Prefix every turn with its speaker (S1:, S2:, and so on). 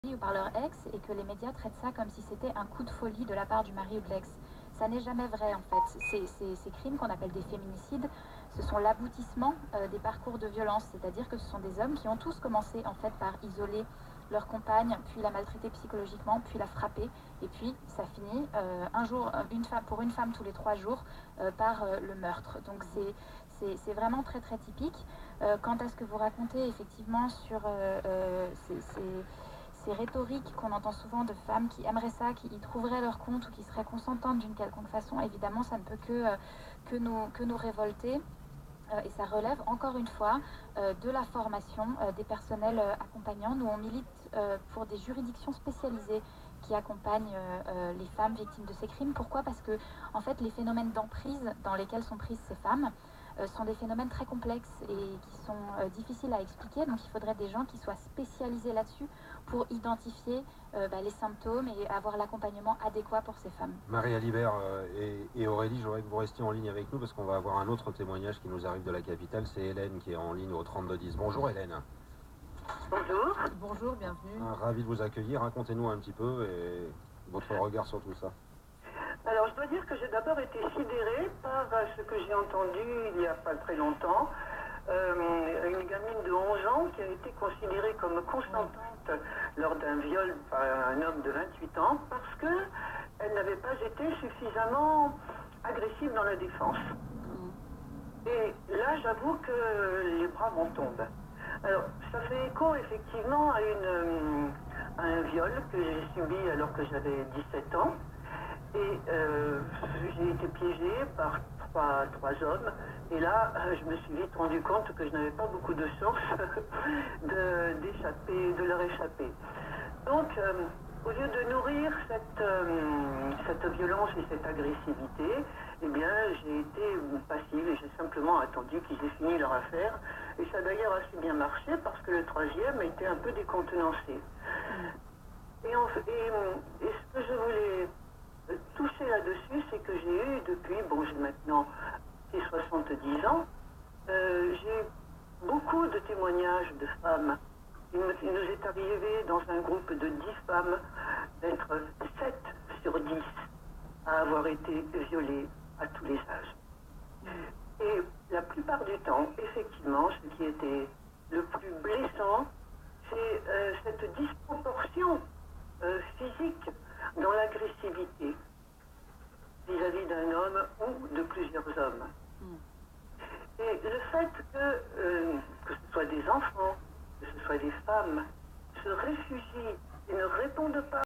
S1: ou par leur ex et que les médias traitent ça comme si c'était un coup de folie de la part du mari ou de l'ex. Ça n'est jamais vrai en fait. Ces crimes qu'on appelle des féminicides, ce sont l'aboutissement des parcours de violence, c'est-à-dire que ce sont des hommes qui ont tous commencé en fait par isoler leur compagne, puis la maltraiter psychologiquement, puis la frapper, et puis ça finit un jour, pour une femme tous les 3 jours, par le meurtre. Donc c'est vraiment très très typique. Quant à ce que vous racontez effectivement sur ces rhétoriques qu'on entend souvent de femmes qui aimeraient ça, qui y trouveraient leur compte ou qui seraient consentantes d'une quelconque façon, évidemment ça ne peut que nous révolter. Et ça relève encore une fois de la formation des personnels accompagnants. Nous on milite pour des juridictions spécialisées qui accompagnent les femmes victimes de ces crimes. Pourquoi? Parce que en fait les phénomènes d'emprise dans lesquels sont prises ces femmes sont des phénomènes très complexes et qui sont difficiles à expliquer. Donc il faudrait des gens qui soient spécialisés là-dessus pour identifier les symptômes et avoir l'accompagnement adéquat pour ces femmes.
S2: Marie Alibert et Aurélie, je voudrais que vous restiez en ligne avec nous parce qu'on va avoir un autre témoignage qui nous arrive de la capitale. C'est Hélène qui est en ligne au 3210. Bonjour Hélène.
S3: Bonjour.
S1: Bonjour, bienvenue.
S2: Ravi de vous accueillir. Racontez-nous un petit peu et votre regard sur tout ça.
S3: Alors, je dois dire que j'ai d'abord été sidérée par ce que j'ai entendu il n'y a pas très longtemps. Une gamine de 11 ans qui a été considérée comme consentante lors d'un viol par un homme de 28 ans parce qu'elle n'avait pas été suffisamment agressive dans la défense. Et là, j'avoue que les bras m'en tombent. Alors, ça fait écho effectivement à un viol que j'ai subi alors que j'avais 17 ans. Et j'ai été piégée par trois hommes. Et là, je me suis vite rendu compte que je n'avais pas beaucoup de chance de leur échapper. Donc, au lieu de nourrir cette violence et cette agressivité, eh bien, j'ai été passive et j'ai simplement attendu qu'ils aient fini leur affaire. Et ça a d'ailleurs assez bien marché parce que le troisième a été un peu décontenancé. Et ce que je voulais toucher là-dessus, c'est que j'ai eu depuis, j'ai maintenant 70 ans, j'ai beaucoup de témoignages de femmes. Il nous est arrivé dans un groupe de 10 femmes d'être 7 sur 10 à avoir été violées à tous les âges. Et la plupart du temps, effectivement, ce qui était le plus blessant, c'est cette disproportion physique dans l'agressivité vis-à-vis d'un homme ou de plusieurs hommes. Et le fait que ce soit des enfants, que ce soit des femmes, se réfugient et ne répondent pas